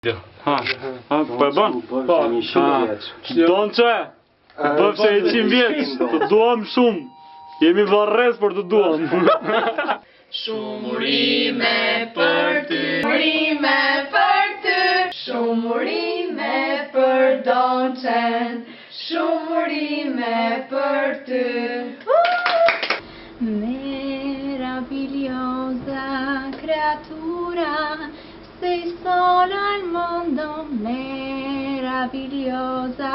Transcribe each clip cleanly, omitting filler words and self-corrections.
Po e bën? Donçe, bëfse 100 vjeç, të duam shumë. Jemi varrez për të duam. Shumë urime për ty, urime për ty, shumë urime për Donçen, shumë urime për ty. Meravigliosa creatura, sei sola al mondo, meravigliosa,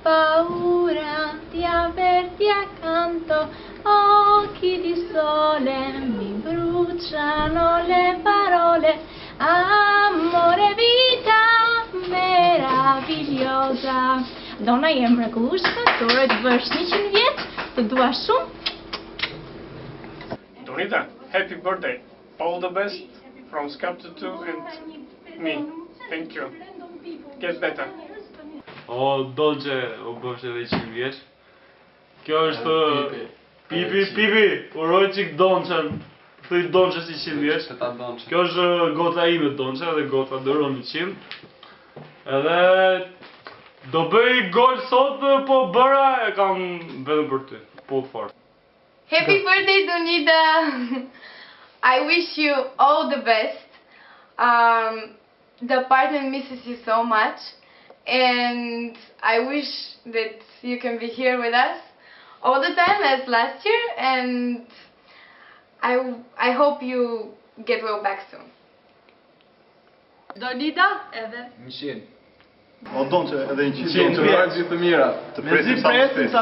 paura di averti accanto, occhi di sole, mi bruciano le parole, amore vita meravigliosa. Dona je mrekullueshme, të uroj të bësh 100 vjeç, të dua shumë. Donita, happy birthday. All the best from Skepta 2 and me. Thank you. Get better. O, Donçe, u bëfsh edhe 100 vjeç. Kjo është Pipi, uroj çik Donçen. Thuj Donçe si 100 vjeç. Kjo është gota ime Donçe dhe gota dëron 100. Edhe do bëj gol sot, po bëra e kam vetëm për ty. Po fort. Happy birthday, Donita! I wish you all the best. The apartment misses you so much, and I wish that you can be here with us all the time as last year, and I hope you get well back soon. Donita, edhe 100. O Donçe, edhe 100 Të uroj gjithë të mira. Të presim sa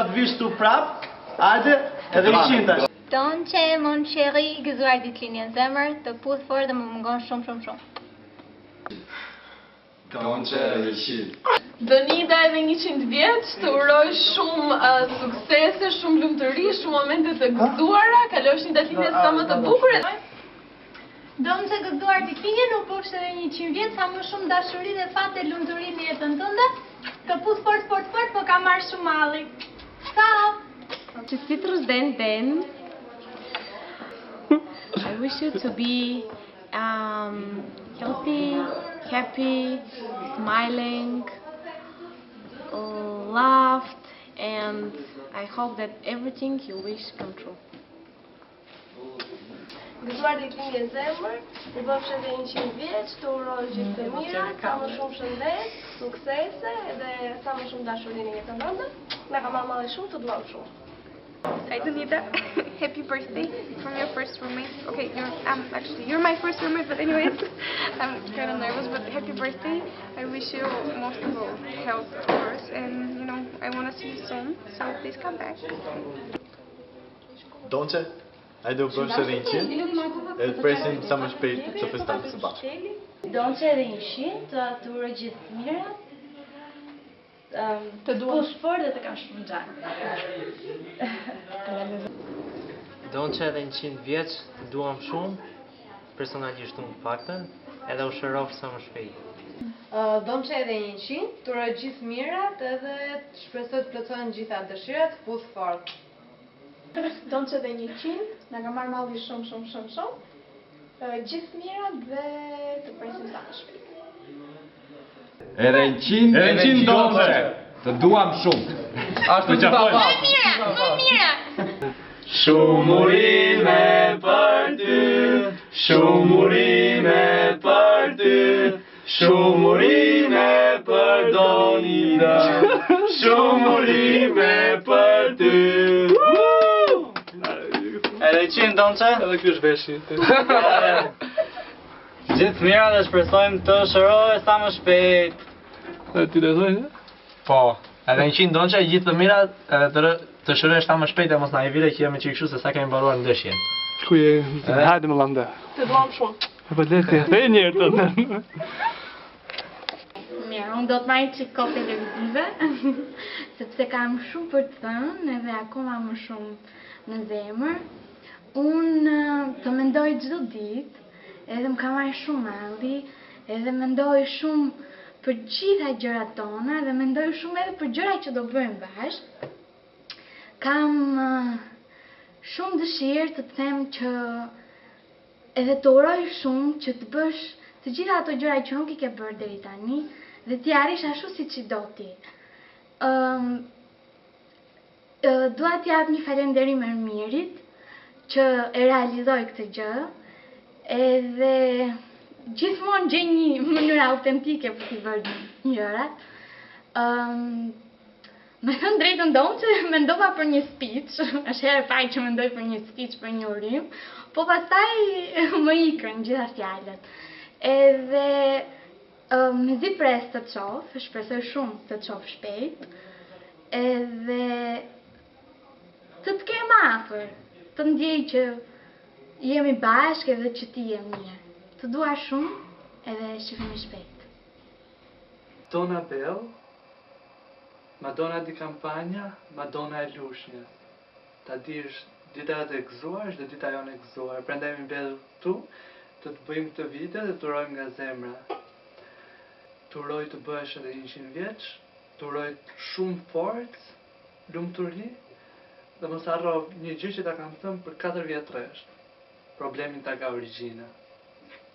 të vish tu prap. Hajde, edhe 100 tash. Donçe, mon chéri, gëzuar ditëlindjen e zemër, të puth fort dhe më mungon shumë. Donçe edhe 100. Donita edhe 100 vjeç, të uroj shumë suksese, shumë lumturi, shumë momente të gëzuara, kalosh një datëlindje sa më të bukur. Donçe, gëzuar ditëlindjen, u bëfsh edhe 100 vjeç, sa më shumë dashuri dhe fat e lumturi në jetën tënde. Të puth fort, po ka marrë shumë malli. Ciao! Çestit rëzden. I wish you to be healthy, happy, smiling, laughed, and I hope that everything you wish come true. Gëzuar ditëlindjen e zemër, u bëfsh edhe 100 vjeç, të uroj gjithë të mira, sa më shumë shëndet, suksese dhe sa më shumë dashuri në jetën tënde. Na ka marrë malli shumë, të duam shumë. Hi Donita, happy birthday from your first roommate. Okay, you're my first roommate, but anyways, I'm kind of nervous, but happy birthday. I wish you most of all health, of course, and I want to see you soon, so please come back. Donçe, hajde u bëfsh edhe 100. Edhe të presim sa më shpejt të festojmë së bashku. Donçe edhe 100, të uroj gjithë të mirat. Të duam sport dhe të kam shumë gjatë. Donçe edhe 100 vjeç, të duam shumë, personalisht unë paktën, edhe u shërof sa më shpejt. Donçe edhe 100, të uroj gjithë mirat edhe të shpresoj të plotësohen gjitha dëshirat, puth fort. Donçe edhe 100, na ka marrë malli shumë. Gjithë mirat dhe të presim sa më shpejt. Edhe 100 Donçe. Të duam shumë. Ashtu që ta pa. Më mira. Shumë urime për ty, shumë urime për ty, shumë urime për Donita, shumë urime për ty. Edhe 100 Donçe. Edhe ky është veshi. Gjithë mira dhe shpresojmë të shërohet sa më shpejt. Ti do thoj? Po, edhe 100 Donçe, gjithë të mira edhe të shërohesh sa më shpejt e mos na i vile që jemi çik kështu se sa kemi mbaruar ndeshjen. Ku je? Hajde më landa. Të duam shumë. Po leti, e një herë tonë. Mirë, unë do të marrë çik kohë televizive, sepse kam shumë për të thënë edhe akoma më shumë në zemër. Unë të mendoj çdo ditë, edhe më ka marrë shumë malli, edhe mendoj shumë për gjitha gjërat tona dhe mendoj shumë edhe për gjërat që do bëjmë bashkë. Kam shumë dëshirë të them që edhe të uroj shumë që të të gjitha ato gjëra që nuk i ke bërë deri tani dhe ti arrish ashtu siç i do ti. Dua t'i jap një falënderim Ermirit që e realizoi këtë gjë, edhe gjithmonë gjej një mënyrë autentike për t'i bërë gjërat. Me thënë drejtën donë që mendova për një speech, është herë e parë që mendoj për një speech për një urim, po pastaj më ikën gjitha fjalët. Edhe mezi pres të të qof, shpresoj shumë të të qof shpejt, edhe të të kem afër, të ndjej që jemi bashkë edhe që ti je mirë. Të dua shumë edhe shihemi shpejt. Dona Bell, Madonna di kampanja, Madonna e lushnjës. Ta dish, dita e gëzuar, është dhe dita jonë e gëzuar. Prandaj mi mbledh këtu, të të bëjmë këtë video dhe të urojmë nga zemra. Të uroj të bëhesh edhe 100 vjeç, të uroj shumë forcë, lumturi, dhe mos harro një gjë që ta kam thënë për 4 vjet rresht. Problemin ta ka origjina.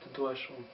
Të dua shumë.